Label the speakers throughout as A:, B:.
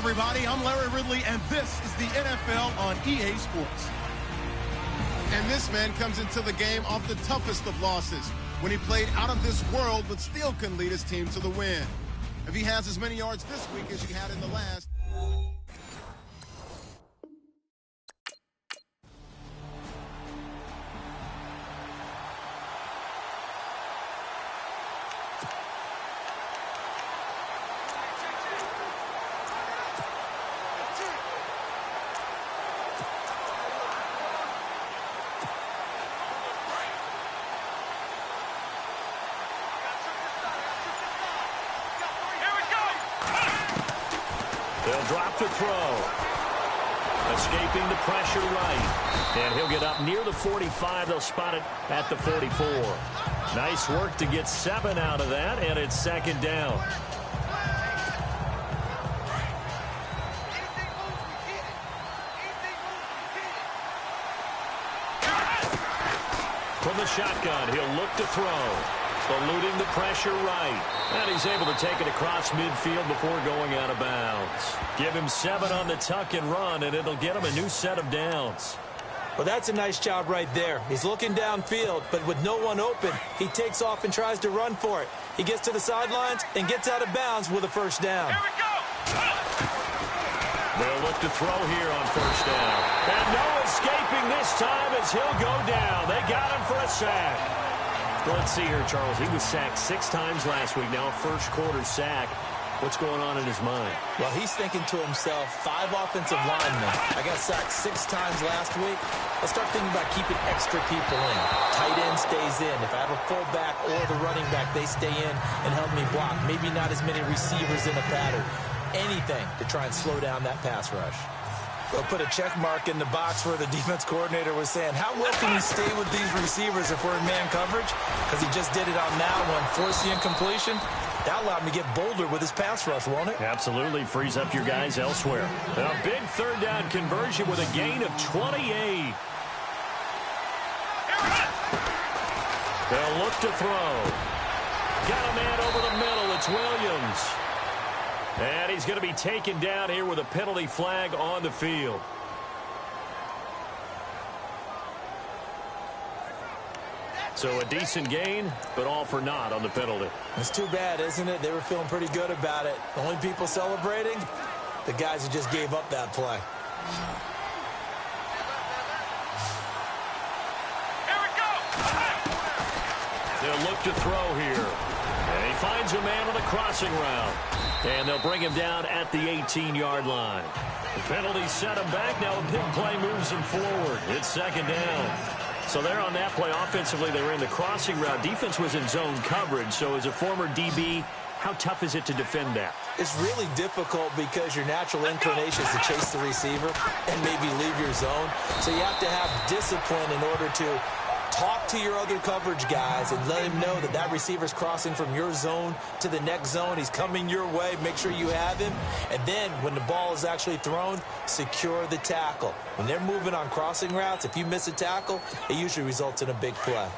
A: everybody. I'm Larry Ridley, and this is the NFL on EA Sports.
B: And this man comes into the game off the toughest of losses when he played out of this world but still couldn't lead his team to the win. If he has as many yards this week as he had in the last...
C: They'll drop to throw. Escaping the pressure right. And he'll get up near the 45. They'll spot it at the 44. Nice work to get 7 out of that, and it's second down. From the shotgun, he'll look to throw. Eluding the pressure right. And he's able to take it across midfield before going out of bounds. Give him 7 on the tuck and run, and it'll get him a new set of downs.
D: Well, that's a nice job right there. He's looking downfield, but with no one open, he takes off and tries to run for it. He gets to the sidelines and gets out of bounds with a first down.
C: Here we go! They'll look to throw here on first down. And no escaping this time as he'll go down. They got him for a sack. Well, let's see here, Charles. He was sacked 6 times last week. Now a first-quarter sack. What's going on in his mind?
D: Well, he's thinking to himself, 5 offensive linemen. I got sacked 6 times last week. Let's start thinking about keeping extra people in. Tight end stays in. If I have a fullback or the running back, they stay in and help me block. Maybe not as many receivers in a pattern. Anything to try and slow down that pass rush. They'll put a check mark in the box where the defense coordinator was saying, how well can we stay with these receivers if we're in man coverage? Because he just did it on that one, force the incompletion. That allowed him to get bolder with his pass rush, won't it?
C: Absolutely. Frees up your guys elsewhere. And a big third down conversion with a gain of 28. They'll look to throw. Got a man over the middle. It's Williams. And he's going to be taken down here with a penalty flag on the field. So a decent gain, but all for naught on the penalty.
D: It's too bad, isn't it? They were feeling pretty good about it. The only people celebrating, the guys who just gave up that play.
C: Here we go! They'll look to throw here. And he finds a man on the crossing route. And they'll bring him down at the 18-yard line. The penalty set him back. Now a big play moves him forward. It's second down. So there on that play, offensively, they ran the crossing route. Defense was in zone coverage. So as a former DB, how tough is it to defend that?
D: It's really difficult because your natural inclination is to chase the receiver and maybe leave your zone. So you have to have discipline in order to talk to your other coverage guys and let him know that that receiver's crossing from your zone to the next zone. He's coming your way. Make sure you have him. And then when the ball is actually thrown, secure the tackle. When they're moving on crossing routes, if you miss a tackle, it usually results in a big play.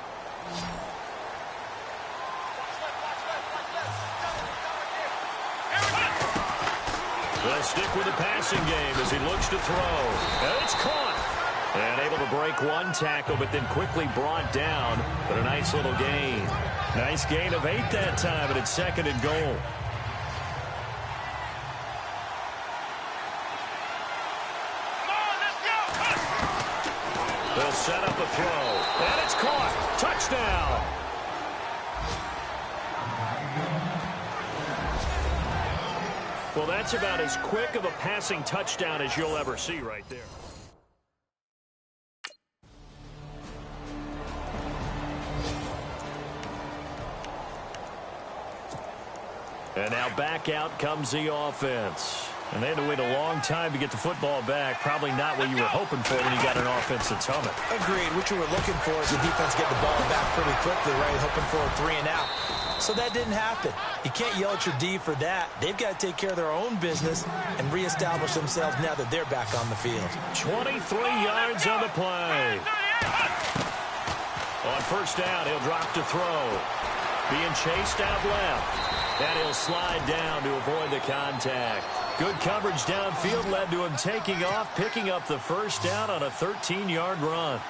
C: They'll stick with the passing game as he looks to throw. And it's caught. And able to break one tackle, but then quickly brought down. But a nice little gain. Nice gain of 8 that time, and it's second and goal. They'll set up a throw. And it's caught. Touchdown. Well, that's about as quick of a passing touchdown as you'll ever see right there. And now back out comes the offense. And they had to wait a long time to get the football back. Probably not what you were hoping for when you got an offense that's humming.
D: Agreed. What you were looking for is the defense get the ball back pretty quickly, right? Hoping for a 3 and out. So that didn't happen. You can't yell at your D for that. They've got to take care of their own business and reestablish themselves now that they're back on the field.
C: 23 yards on the play. On first down, he'll drop to throw. Being chased out left. And he'll slide down to avoid the contact. Good coverage downfield led to him taking off, picking up the first down on a 13-yard run.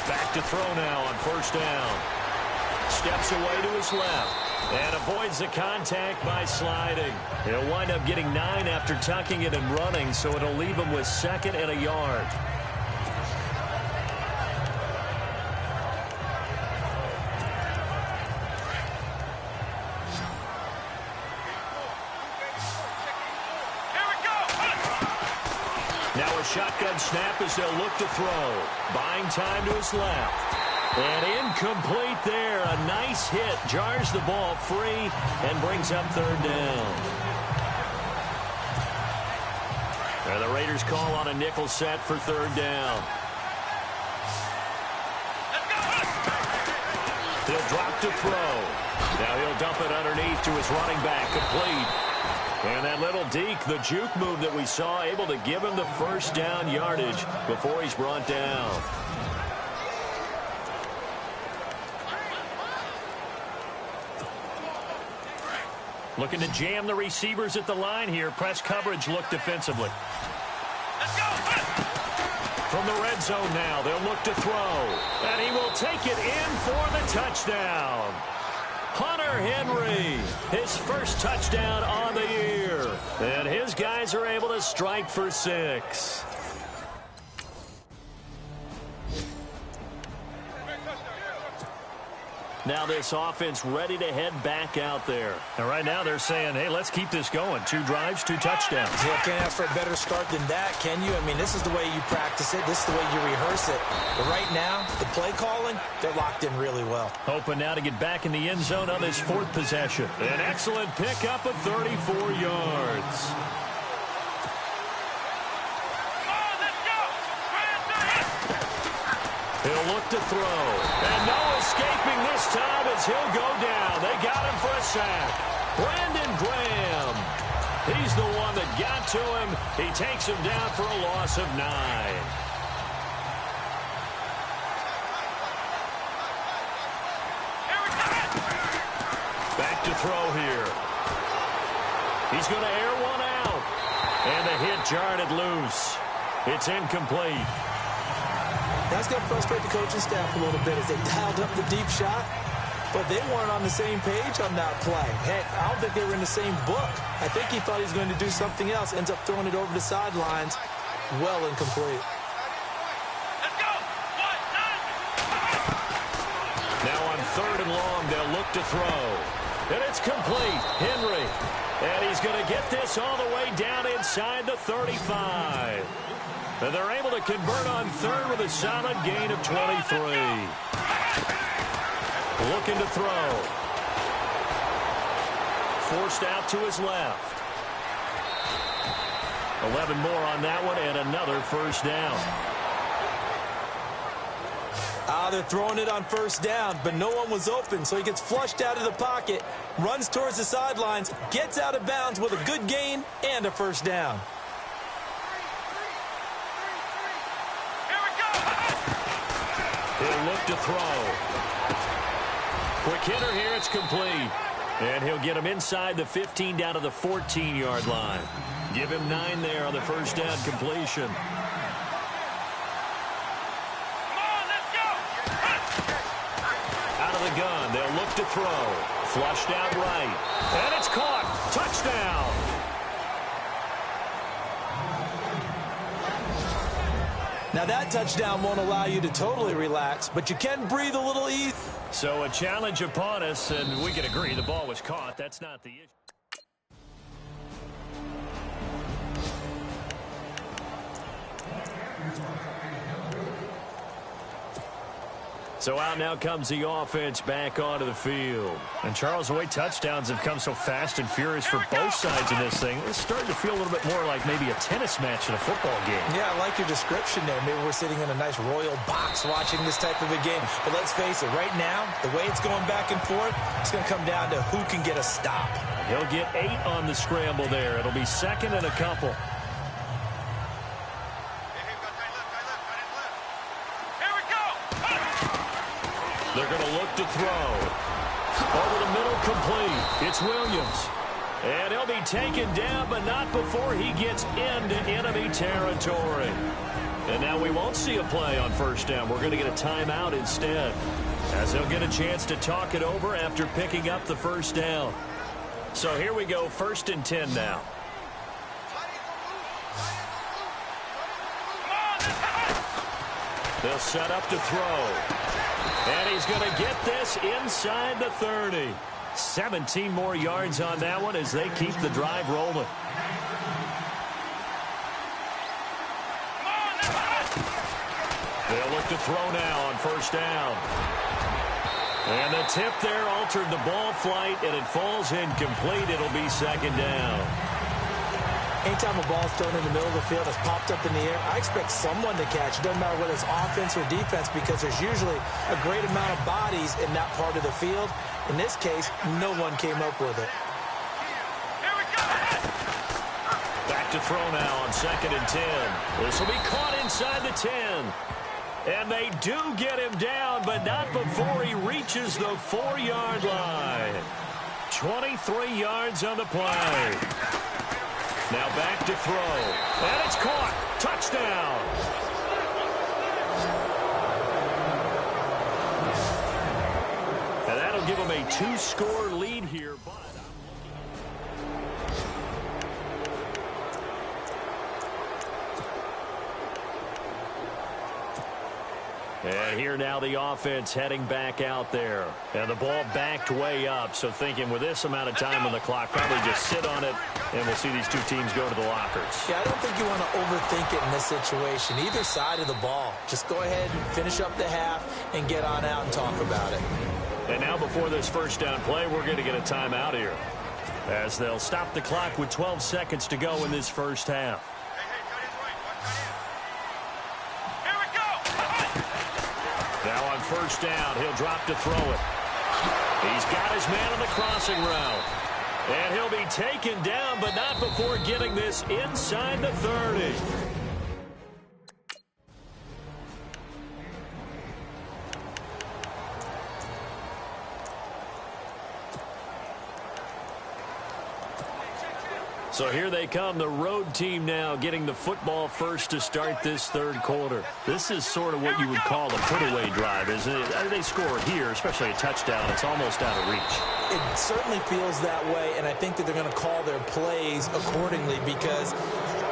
C: Back to throw now on first down. Steps away to his left and avoids the contact by sliding. He'll wind up getting 9 after tucking it and running, so it'll leave him with 2nd and a yard. Now a shotgun snap as they'll look to throw. Buying time to his left. And incomplete there. A nice hit. Jars the ball free and brings up 3rd down. And the Raiders call on a nickel set for 3rd down. He'll drop to throw. Now he'll dump it underneath to his running back. Complete. And that little deke, the juke move that we saw, able to give him the first down yardage before he's brought down. Looking to jam the receivers at the line here. Press coverage look defensively. Let's go. From the red zone now, they'll look to throw. And he will take it in for the touchdown. Hunter Henry, his first touchdown on the year. And his guys are able to strike for 6. Now this offense ready to head back out there. And right now they're saying, hey, let's keep this going. 2 drives, 2 touchdowns.
D: Yeah, can't ask for a better start than that, can you? I mean, this is the way you practice it. This is the way you rehearse it. But right now, the play calling, they're locked in really well.
C: Hoping now to get back in the end zone on this 4th possession. An excellent pickup of 34 yards. He'll look to throw. And no escaping this time as he'll go down. They got him for a sack. Brandon Graham. He's the one that got to him. He takes him down for a loss of 9. Back to throw here. He's going to air one out. And the hit jarred it loose. It's incomplete.
D: That's going to frustrate the coaching staff a little bit as they dialed up the deep shot, but they weren't on the same page on that play. Heck, I don't think they were in the same book. I think he thought he was going to do something else, ends up throwing it over the sidelines. Well incomplete.
E: Let's go.
C: Now on 3rd and long, they'll look to throw. And it's complete. Henry. And he's going to get this all the way down inside the 35. And they're able to convert on 3rd with a solid gain of 23. Looking to throw. Forced out to his left. 11 more on that one and another first down.
D: They're throwing it on first down, but no one was open, so he gets flushed out of the pocket, runs towards the sidelines, gets out of bounds with a good gain and a first down.
C: He'll look to throw. Quick hitter here, it's complete. And he'll get him inside the 15 down to the 14-yard line. Give him 9 there on the first down completion. Out of the gun, they'll look to throw. Flushed out right. And it's caught. Touchdown.
D: Now that touchdown won't allow you to totally relax, but you can breathe a little easy.
C: So a challenge upon us, and we can agree the ball was caught. That's not the issue. So out now comes the offense back onto the field. And Charles, the way touchdowns have come so fast and furious for both sides in this thing, it's starting to feel a little bit more like maybe a tennis match in a football game.
D: Yeah, I like your description there. Maybe we're sitting in a nice royal box watching this type of a game. But let's face it, right now, the way it's going back and forth, it's going to come down to who can get a stop.
C: He'll get 8 on the scramble there. It'll be 2nd and a couple. They're going to look to throw. Over the middle, complete. It's Williams. And he'll be taken down, but not before he gets into enemy territory. And now we won't see a play on first down. We're going to get a timeout instead, as he'll get a chance to talk it over after picking up the first down. So here we go, 1st and 10 now. They'll set up to throw. And he's going to get this inside the 30. 17 more yards on that one as they keep the drive rolling. They'll look to throw now on first down. And the tip there altered the ball flight, and it falls incomplete. It'll be 2nd down.
D: Anytime a ball's thrown in the middle of the field, it's popped up in the air, I expect someone to catch. It doesn't matter whether it's offense or defense, because there's usually a great amount of bodies in that part of the field. In this case, no one came up with it.
C: Back to throw now on 2nd and 10. This will be caught inside the 10. And they do get him down, but not before he reaches the 4-yard line. 23 yards on the play. Now back to throw. And it's caught. Touchdown. And that'll give him a 2-score lead here. And here now the offense heading back out there. And the ball backed way up. So thinking with this amount of time on the clock, probably just sit on it, and we'll see these two teams go to the lockers.
D: Yeah, I don't think you want to overthink it in this situation. Either side of the ball. Just go ahead and finish up the half and get on out and talk about it.
C: And now before this first down play, we're going to get a timeout here, as they'll stop the clock with 12 seconds to go in this first half. Now on first down, he'll drop to throw it. He's got his man on the crossing route. And he'll be taken down, but not before getting this inside the 30. So here they come, the road team now getting the football first to start this 3rd quarter. This is sort of what you would call a put-away drive, isn't it? They score here, especially a touchdown. It's almost out of reach.
D: It certainly feels that way, and I think that they're going to call their plays accordingly, because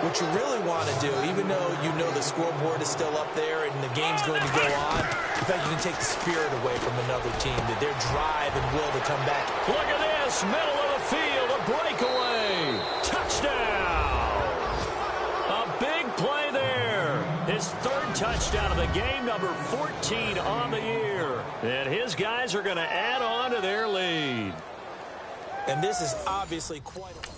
D: what you really want to do, even though you know the scoreboard is still up there and the game's going to go on, in fact, you can take the spirit away from another team, that their drive and will to come back.
C: Look at this, middle of the field, a breakaway. Touchdown! A big play there. His 3rd touchdown of the game, number 14 on the year. And his guys are going to add on to their lead.
D: And this is obviously quite a...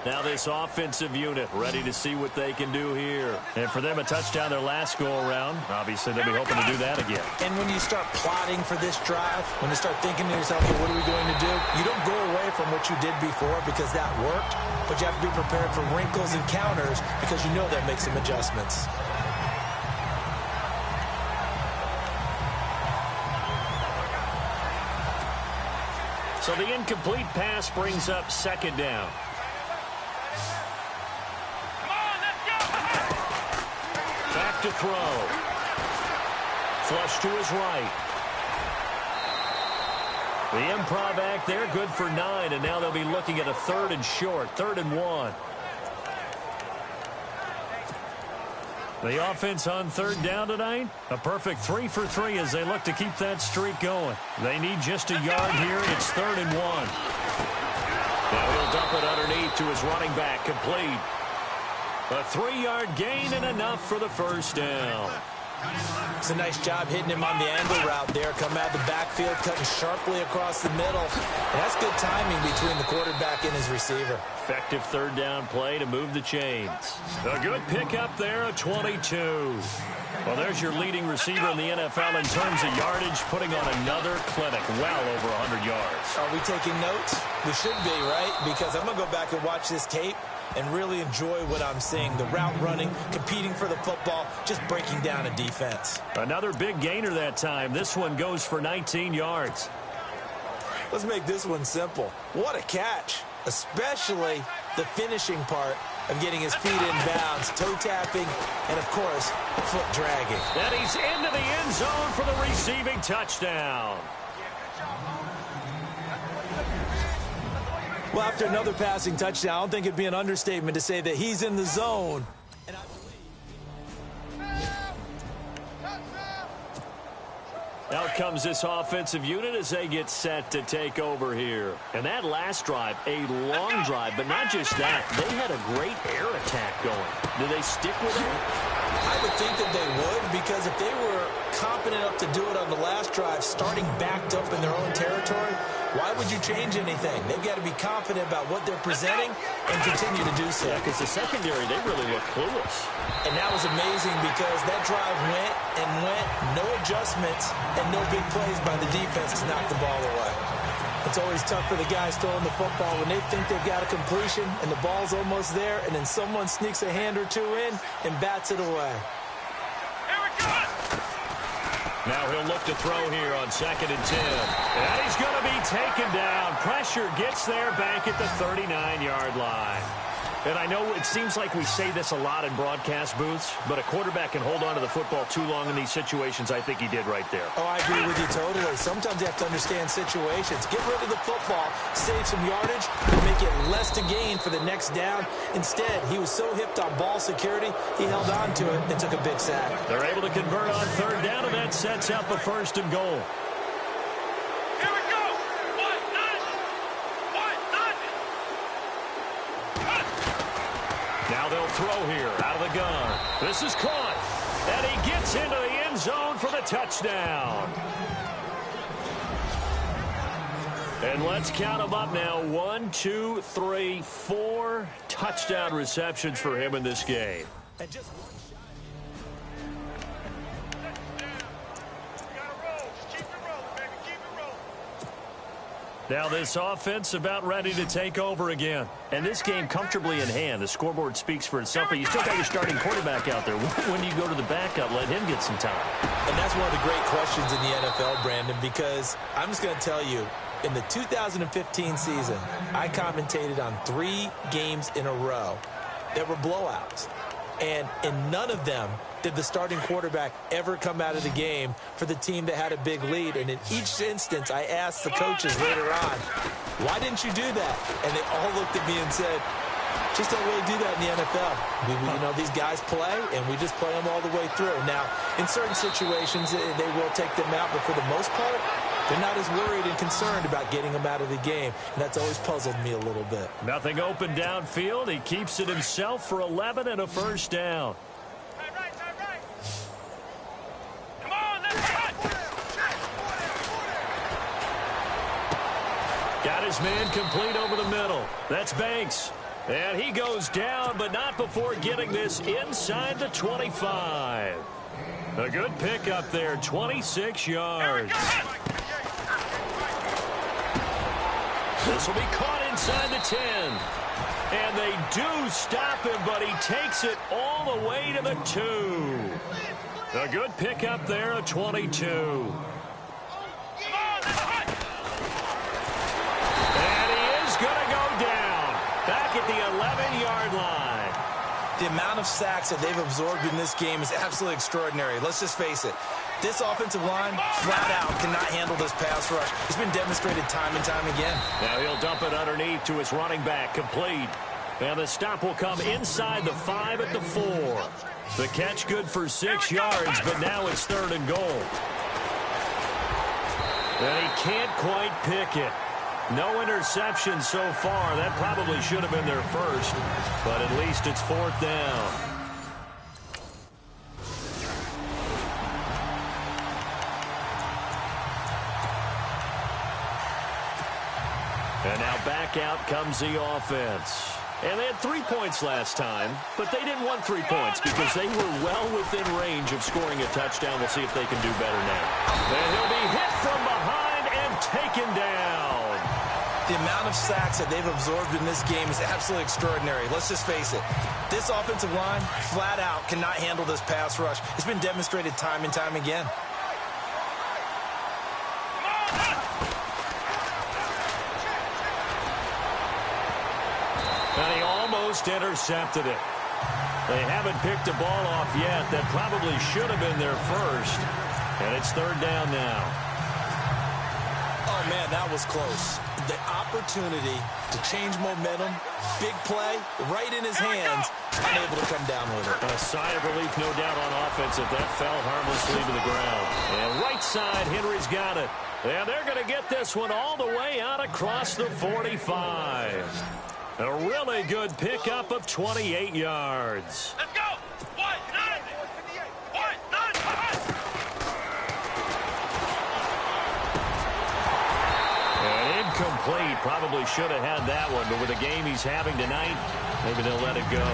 C: Now this offensive unit ready to see what they can do here. And for them, a touchdown their last go-around. Obviously, they'll be hoping to do that again.
D: And when you start plotting for this drive, when you start thinking to yourself, hey, what are we going to do? You don't go away from what you did before because that worked, but you have to be prepared for wrinkles and counters because you know that makes some adjustments.
C: So the incomplete pass brings up 2nd down. Back to throw. Flush to his right. The improv act there, good for 9, and now they'll be looking at a 3rd and short, 3rd and 1. The offense on 3rd down tonight, a perfect 3 for 3 as they look to keep that streak going. They need just a yard here, and it's 3rd and 1. Now he'll dump it underneath to his running back, complete. A 3-yard gain and enough for the first down.
D: It's a nice job hitting him on the angle route there. Come out of the backfield, cutting sharply across the middle. And that's good timing between the quarterback and his receiver.
C: Effective 3rd down play to move the chains. A good pickup there, a 22. Well, there's your leading receiver in the NFL in terms of yardage, putting on another clinic, well over 100 yards.
D: Are we taking notes? We should be, right? Because I'm going to go back and watch this tape. and really enjoy what I'm seeing. The route running, competing for the football, just breaking down a defense.
C: Another big gainer that time. This one goes for 19 yards.
D: Let's make this one simple. What a catch, especially the finishing part of getting his feet in bounds, toe tapping, and, of course, foot dragging.
C: And he's into the end zone for the receiving touchdown.
D: Well, after another passing touchdown, I don't think it'd be an understatement to say that he's in the zone. And
C: Out comes this offensive unit as they get set to take over here. And that last drive, a long drive, but not just that. They had a great air attack going. Do they stick with it?
D: I would think that they would, because if they were competent enough to do it on the last drive, starting backed up in their own territory, why would you change anything? They've got to be confident about what they're presenting and continue to do so.
C: Yeah, because the secondary, they really look clueless.
D: And that was amazing because that drive went and went, no adjustments, and no big plays by the defense to knock the ball away. It's always tough for the guys throwing the football when they think they've got a completion and the ball's almost there, and then someone sneaks a hand or two in and bats it away.
C: Now he'll look to throw here on 2nd and 10. And he's going to be taken down. Pressure gets there back at the 39-yard line. And I know it seems like we say this a lot in broadcast booths, but a quarterback can hold on to the football too long in these situations. I think he did right there.
D: Oh, I agree with you totally. Sometimes you have to understand situations. Get rid of the football, save some yardage, and make it less to gain for the next down. Instead, he was so hipped on ball security, he held on to it and took a big sack.
C: They're able to convert on 3rd down, and that sets up a 1st and goal. Now they'll throw here out of the gun. This is caught. And he gets into the end zone for the touchdown. And let's count them up now. 1, 2, 3, 4 touchdown receptions for him in this game.
D: And just one shot.
C: Now this offense about ready to take over again. And this game comfortably in hand. The scoreboard speaks for itself, but you still got your starting quarterback out there. When do you go to the backup? Let him get some time.
D: And that's one of the great questions in the NFL, Brandon, because I'm just going to tell you, in the 2015 season, I commentated on 3 games in a row that were blowouts. And in none of them did the starting quarterback ever come out of the game for the team that had a big lead. And in each instance, I asked the coaches later on, why didn't you do that? And they all looked at me and said, just don't really do that in the NFL. You know, these guys play, and we just play them all the way through. Now, in certain situations, they will take them out, but for the most part, they're not as worried and concerned about getting them out of the game, and that's always puzzled me a little bit.
C: Nothing open downfield. He keeps it himself for 11 and a 1st down.
E: Come on, let's run!
C: Got his man complete over the middle. That's Banks. And he goes down, but not before getting this inside the 25. A good pickup there, 26 yards. This will be caught inside the 10. And they do stop him, but he takes it all the way to the 2. A good pickup there, a 22. And he is going to go down back at the 11-yard line.
D: The amount of sacks that they've absorbed in this game is absolutely extraordinary. Let's just face it. This offensive line, flat out, cannot handle this pass rush. It's been demonstrated time and time again.
C: Now he'll dump it underneath to his running back, complete. And the stop will come inside the 5 at the 4. The catch good for 6 yards, but now it's 3rd and goal. And he can't quite pick it. No interception so far. That probably should have been their first, but at least it's 4th down. And now back out comes the offense. And they had 3 points last time, but they didn't want 3 points because they were well within range of scoring a touchdown. We'll see if they can do better now. And he'll be hit from behind and taken down.
D: The amount of sacks that they've absorbed in this game is absolutely extraordinary. Let's just face it. This offensive line, flat out, cannot handle this pass rush. It's been demonstrated time and time again.
C: And he almost intercepted it. They haven't picked a ball off yet. That probably should have been their first. And it's third down now.
D: Oh, man, that was close. The opportunity to change momentum, big play, right in his hands, unable to come down with it.
C: A sigh of relief, no doubt, on offense if that fell harmlessly to the ground. And right side, Henry's got it. And they're going to get this one all the way out across the 45. A really good pickup of 28 yards.
E: Let's go. 1, 9, 1, 9, 5.
C: And incomplete. Probably should have had that one, but with the game he's having tonight, maybe they'll let it go.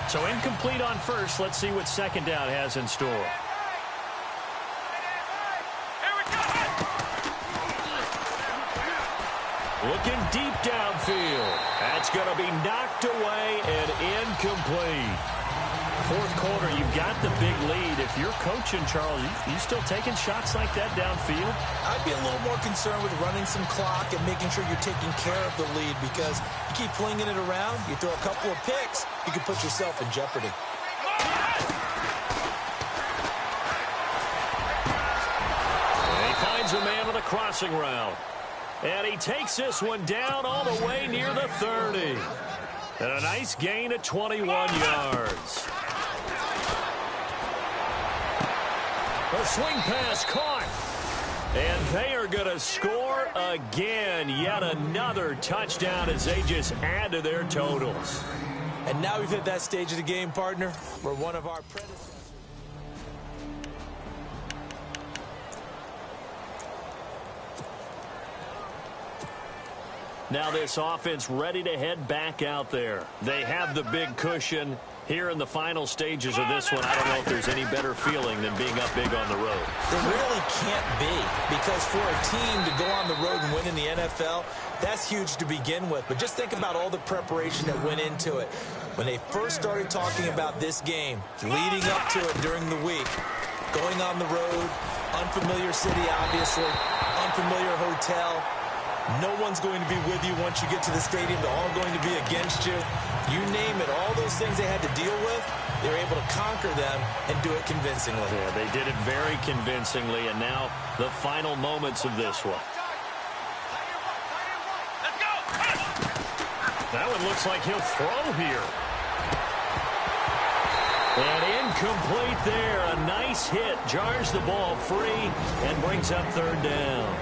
C: So incomplete on first. Let's see what second down has in store. Looking deep downfield. That's going to be knocked away and incomplete. Fourth quarter, you've got the big lead. If you're coaching, Charles, you still taking shots like that downfield?
D: I'd be a little more concerned with running some clock and making sure you're taking care of the lead, because you keep flinging it around, you throw a couple of picks, you can put yourself in jeopardy.
C: And he finds a man on the crossing route. And he takes this one down all the way near the 30. And a nice gain of 21 yards. A swing pass caught. And they are going to score again. Yet another touchdown as they just add to their totals.
D: And now we've hit that stage of the game, partner, where one of our predecessors.
C: Now this offense ready to head back out there. They have the big cushion here in the final stages of this one. I don't know if there's any better feeling than being up big on the road.
D: There really can't be, because for a team to go on the road and win in the NFL, that's huge to begin with. But just think about all the preparation that went into it. When they first started talking about this game, leading up to it during the week, going on the road, unfamiliar city, obviously, unfamiliar hotel. No one's going to be with you once you get to the stadium. They're all going to be against you. You name it, all those things they had to deal with, they were able to conquer them and do it convincingly.
C: Yeah, they did it very convincingly, and now the final moments of this one.
E: Let's go.
C: That one looks like he'll throw here. And incomplete there. A nice hit. Jars the ball free and brings up third down.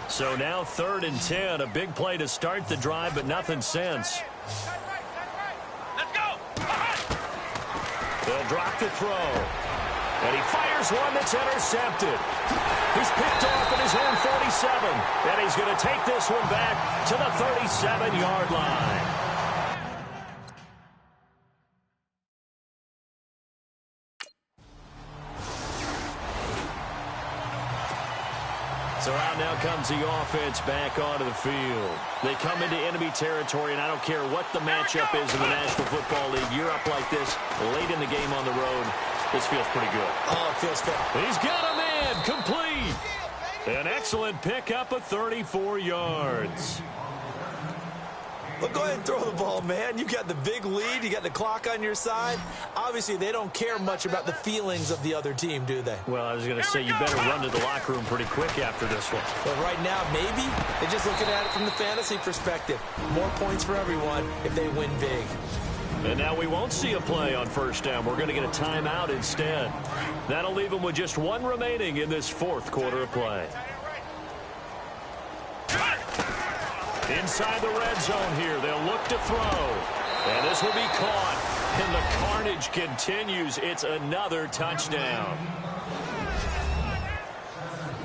C: So now 3rd and 10, a big play to start the drive, but nothing since.
E: Let's go.
C: They'll drop the throw. And he fires one that's intercepted. He's picked off at his own 47. And he's going to take this one back to the 37-yard line. So out now comes the offense back onto the field. They come into enemy territory, and I don't care what the matchup is in the National Football League. You're up like this late in the game on the road. This feels pretty good.
D: Oh, it feels good.
C: He's got a man complete. An excellent pickup of 34 yards.
D: Well, go ahead and throw the ball, man. You got the big lead. You got the clock on your side. Obviously, they don't care much about the feelings of the other team, do they?
C: Well, I was going to say you better run to the locker room pretty quick after this one.
D: But right now, maybe they're just looking at it from the fantasy perspective. More points for everyone if they win big.
C: And now we won't see a play on first down. We're going to get a timeout instead. That'll leave them with just one remaining in this 4th quarter of play. Inside the red zone here, they'll look to throw. And this will be caught. And the carnage continues. It's another touchdown.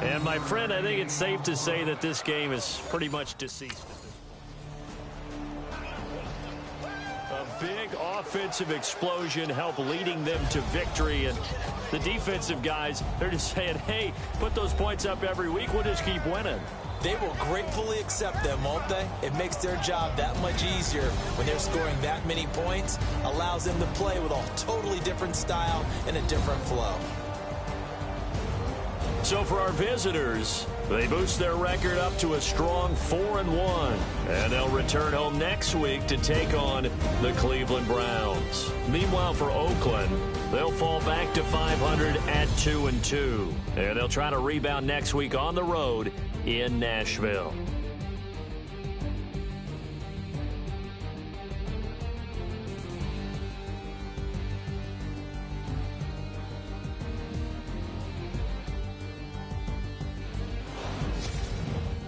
C: And my friend, I think it's safe to say that this game is pretty much deceased at this point. A big offensive explosion help leading them to victory. And the defensive guys, they're just saying, hey, put those points up every week. We'll just keep winning.
D: They will gratefully accept them, won't they? It makes their job that much easier when they're scoring that many points. Allows them to play with a totally different style and a different flow.
C: So for our visitors, they boost their record up to a strong 4-1. And they'll return home next week to take on the Cleveland Browns. Meanwhile, for Oakland, they'll fall back to 500 at 2-2. And they'll try to rebound next week on the road in Nashville.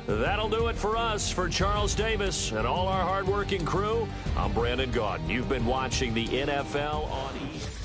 C: That'll do it for us. For Charles Davis and all our hardworking crew, I'm Brandon Gaudin. You've been watching the NFL on ESPN.